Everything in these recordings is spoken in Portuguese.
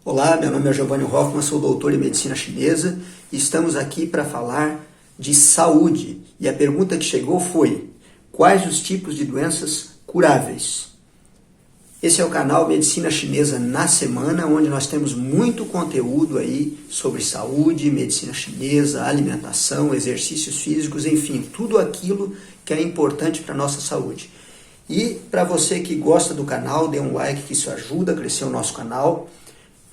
Olá, meu nome é Giovanni Hoffman, sou doutor em medicina chinesa e estamos aqui para falar de saúde. E a pergunta que chegou foi: quais os tipos de doenças curáveis? Esse é o canal Medicina Chinesa na Semana, onde nós temos muito conteúdo aí sobre saúde, medicina chinesa, alimentação, exercícios físicos, enfim, tudo aquilo que é importante para a nossa saúde. E para você que gosta do canal, dê um like, que isso ajuda a crescer o nosso canal.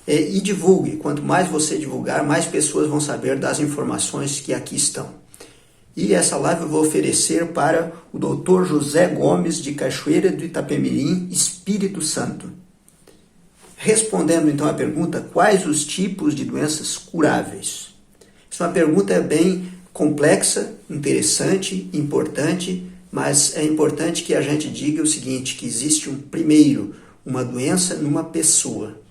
E divulgue. Quanto mais você divulgar, mais pessoas vão saber das informações que aqui estão. E essa live eu vou oferecer para o Dr. José Gomes, de Cachoeira do Itapemirim, Espírito Santo. Respondendo então à pergunta, quais os tipos de doenças curáveis? Essa é uma pergunta bem complexa, interessante, importante, mas é importante que a gente diga o seguinte, que existe primeiro uma doença numa pessoa.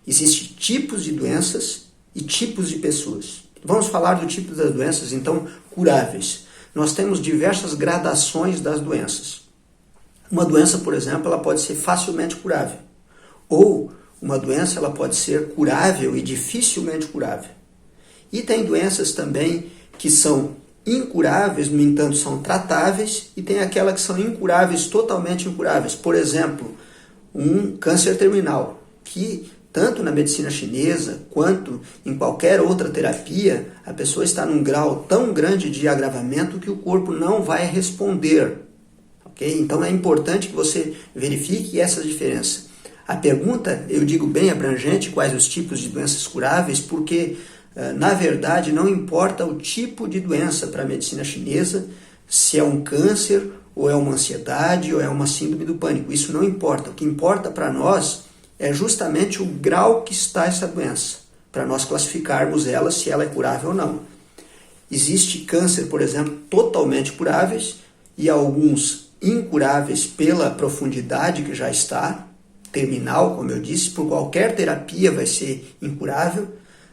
Existem tipos de doenças e tipos de pessoas. Vamos falar do tipo das doenças, então, curáveis. Nós temos diversas gradações das doenças. Uma doença, por exemplo, ela pode ser facilmente curável. Ou uma doença ela pode ser curável e dificilmente curável. E tem doenças também que são incuráveis, no entanto, são tratáveis, e tem aquelas que são incuráveis, totalmente incuráveis. Por exemplo, um câncer terminal, que tanto na medicina chinesa quanto em qualquer outra terapia, a pessoa está num grau tão grande de agravamento que o corpo não vai responder. Okay? Então é importante que você verifique essa diferença. A pergunta, eu digo bem abrangente, quais os tipos de doenças curáveis, porque na verdade não importa o tipo de doença para a medicina chinesa, se é um câncer, ou é uma ansiedade, ou é uma síndrome do pânico. Isso não importa. O que importa para nós é justamente o grau que está essa doença, para nós classificarmos ela, se ela é curável ou não. Existe câncer, por exemplo, totalmente curáveis e alguns incuráveis pela profundidade que já está, terminal, como eu disse, por qualquer terapia vai ser incurável,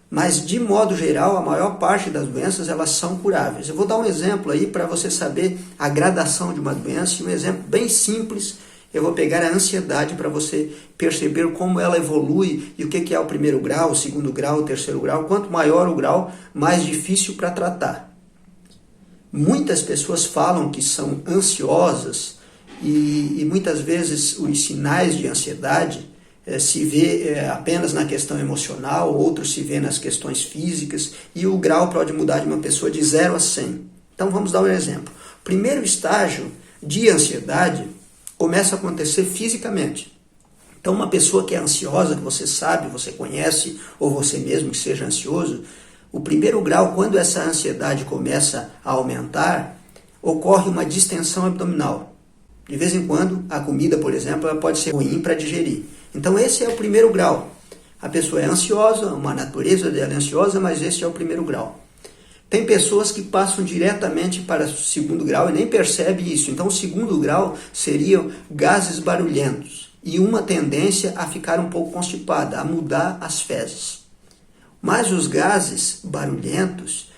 mas de modo geral a maior parte das doenças elas são curáveis. Eu vou dar um exemplo aí para você saber a gradação de uma doença, um exemplo bem simples. Eu vou pegar a ansiedade para você perceber como ela evolui e o que é o primeiro grau, o segundo grau, o terceiro grau. Quanto maior o grau, mais difícil para tratar. Muitas pessoas falam que são ansiosas e muitas vezes os sinais de ansiedade se vê apenas na questão emocional, outros se vê nas questões físicas e o grau pode mudar de uma pessoa de 0 a 100. Então vamos dar um exemplo. O primeiro estágio de ansiedade começa a acontecer fisicamente. Então, uma pessoa que é ansiosa, que você sabe, você conhece, ou você mesmo que seja ansioso, o primeiro grau, quando essa ansiedade começa a aumentar, ocorre uma distensão abdominal. De vez em quando, a comida, por exemplo, ela pode ser ruim para digerir. Então, esse é o primeiro grau. A pessoa é ansiosa, uma natureza dela é ansiosa, mas esse é o primeiro grau. Tem pessoas que passam diretamente para o segundo grau e nem percebem isso. Então, o segundo grau seriam gases barulhentos e uma tendência a ficar um pouco constipada, a mudar as fezes. Mas os gases barulhentos,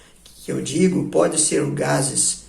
que eu digo, pode ser gases,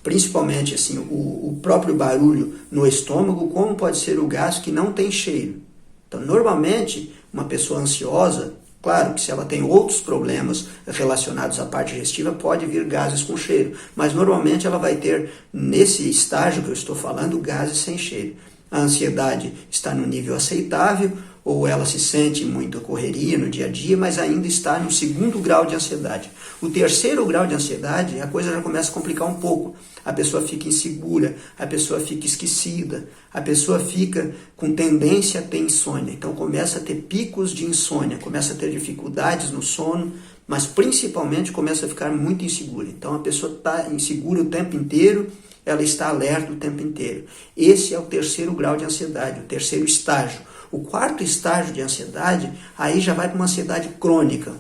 principalmente assim, o próprio barulho no estômago, como pode ser o gás que não tem cheiro. Então, normalmente, uma pessoa ansiosa, claro que se ela tem outros problemas relacionados à parte digestiva, pode vir gases com cheiro. Mas normalmente ela vai ter, nesse estágio que eu estou falando, gases sem cheiro. A ansiedade está no nível aceitável, ou ela se sente muito correria no dia a dia, mas ainda está no segundo grau de ansiedade. O terceiro grau de ansiedade, a coisa já começa a complicar um pouco. A pessoa fica insegura, a pessoa fica esquecida, a pessoa fica com tendência a ter insônia. Então começa a ter picos de insônia, começa a ter dificuldades no sono, mas principalmente começa a ficar muito insegura. Então a pessoa está insegura o tempo inteiro, ela está alerta o tempo inteiro. Esse é o terceiro grau de ansiedade, o terceiro estágio. O quarto estágio de ansiedade, aí já vai para uma ansiedade crônica,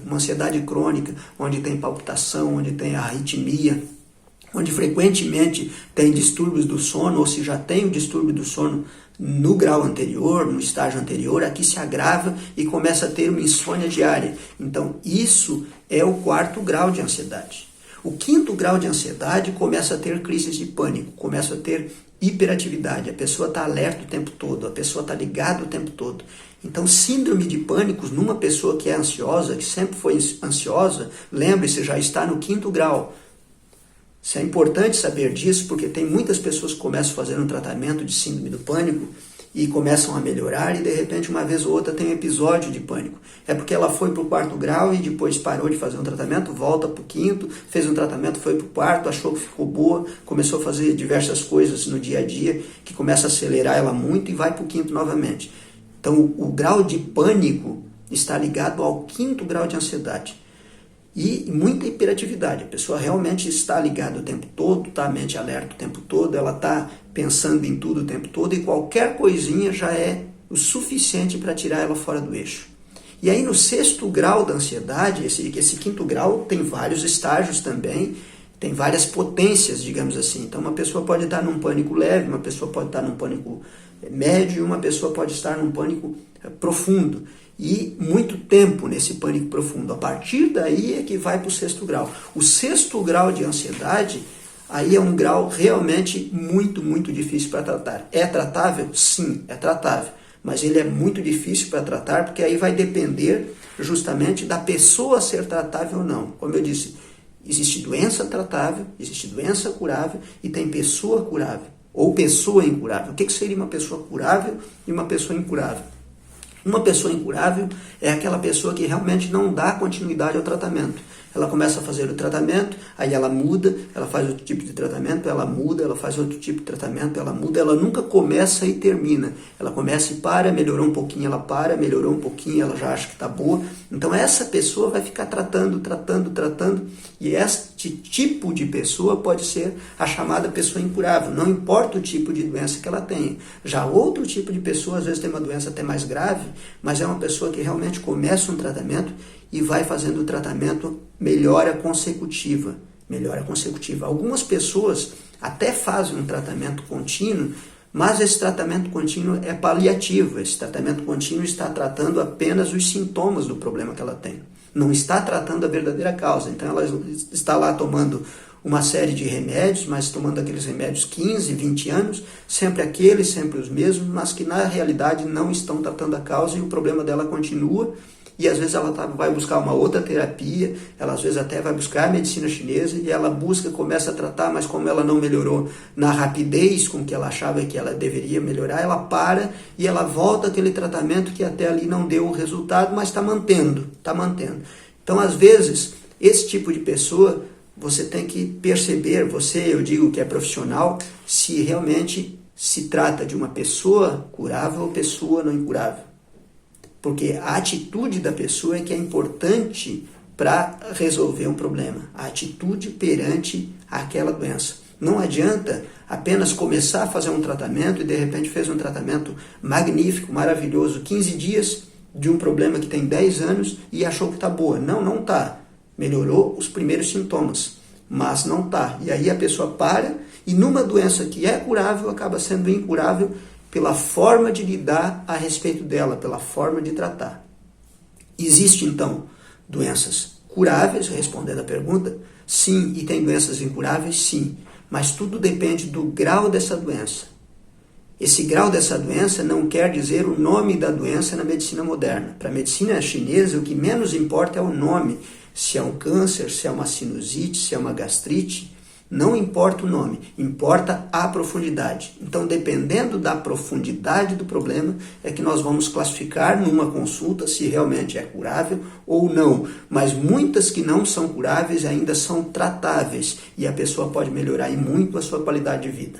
onde tem palpitação, onde tem arritmia, onde frequentemente tem distúrbios do sono, ou se já tem o distúrbio do sono no grau anterior, no estágio anterior, aqui se agrava e começa a ter uma insônia diária. Então, isso é o quarto grau de ansiedade. O quinto grau de ansiedade começa a ter crises de pânico, começa a ter hiperatividade, a pessoa está alerta o tempo todo, a pessoa está ligada o tempo todo. Então, síndrome de pânico numa pessoa que é ansiosa, que sempre foi ansiosa, lembre-se, já está no 5º grau. Isso é importante saber disso, porque tem muitas pessoas que começam a fazer um tratamento de síndrome do pânico e começam a melhorar e de repente uma vez ou outra tem um episódio de pânico. É porque ela foi para o 4º grau e depois parou de fazer um tratamento, volta para o 5º, fez um tratamento, foi para o 4º, achou que ficou boa, começou a fazer diversas coisas no dia a dia que começa a acelerar ela muito e vai para o 5º novamente. Então o grau de pânico está ligado ao 5º grau de ansiedade. E muita hiperatividade, a pessoa realmente está ligada o tempo todo, está a mente alerta o tempo todo, ela está pensando em tudo o tempo todo e qualquer coisinha já é o suficiente para tirar ela fora do eixo. E aí no 6º grau da ansiedade, esse 5º grau tem vários estágios também, tem várias potências, digamos assim. Então uma pessoa pode estar num pânico leve, uma pessoa pode estar num pânico médio, uma pessoa pode estar num pânico profundo. E muito tempo nesse pânico profundo. A partir daí é que vai para o 6º grau. O 6º grau de ansiedade, aí é um grau realmente muito, muito difícil para tratar. É tratável? Sim, é tratável. Mas ele é muito difícil para tratar, porque aí vai depender justamente da pessoa ser tratável ou não. Como eu disse, existe doença tratável, existe doença curável e tem pessoa curável. Ou pessoa incurável. O que seria uma pessoa curável e uma pessoa incurável? Uma pessoa incurável é aquela pessoa que realmente não dá continuidade ao tratamento. Ela começa a fazer o tratamento, aí ela muda, ela faz outro tipo de tratamento, ela muda, ela faz outro tipo de tratamento, ela muda, ela nunca começa e termina. Ela começa e para, melhorou um pouquinho, ela para, melhorou um pouquinho, ela já acha que está boa. Então essa pessoa vai ficar tratando, e este tipo de pessoa pode ser a chamada pessoa incurável, não importa o tipo de doença que ela tenha. Já outro tipo de pessoa, às vezes tem uma doença até mais grave, mas é uma pessoa que realmente começa um tratamento e vai fazendo o tratamento melhora consecutiva. Algumas pessoas até fazem um tratamento contínuo, mas esse tratamento contínuo é paliativo. Esse tratamento contínuo está tratando apenas os sintomas do problema que ela tem. Não está tratando a verdadeira causa. Então ela está lá tomando uma série de remédios, mas tomando aqueles remédios 15, 20 anos, sempre aqueles, sempre os mesmos, mas que na realidade não estão tratando a causa e o problema dela continua. E às vezes ela vai buscar uma outra terapia, ela às vezes até vai buscar a medicina chinesa e ela começa a tratar, mas como ela não melhorou na rapidez com que ela achava que ela deveria melhorar, ela para e ela volta àquele tratamento que até ali não deu o resultado, mas está mantendo. Então às vezes esse tipo de pessoa você tem que perceber, eu digo que é profissional, se realmente se trata de uma pessoa curável ou pessoa não incurável. Porque a atitude da pessoa é que é importante para resolver um problema. A atitude perante aquela doença. Não adianta apenas começar a fazer um tratamento e de repente fez um tratamento magnífico, maravilhoso, 15 dias de um problema que tem 10 anos e achou que está boa. Não está. Melhorou os primeiros sintomas, mas não está. E aí a pessoa para e numa doença que é curável acaba sendo incurável pela forma de lidar a respeito dela, pela forma de tratar. Existem, então, doenças curáveis, respondendo a pergunta? Sim. E tem doenças incuráveis? Sim. Mas tudo depende do grau dessa doença. Esse grau dessa doença não quer dizer o nome da doença na medicina moderna. Para a medicina chinesa, o que menos importa é o nome. Se é um câncer, se é uma sinusite, se é uma gastrite. Não importa o nome, importa a profundidade. Então, dependendo da profundidade do problema, é que nós vamos classificar numa consulta se realmente é curável ou não. Mas muitas que não são curáveis ainda são tratáveis e a pessoa pode melhorar em muito a sua qualidade de vida.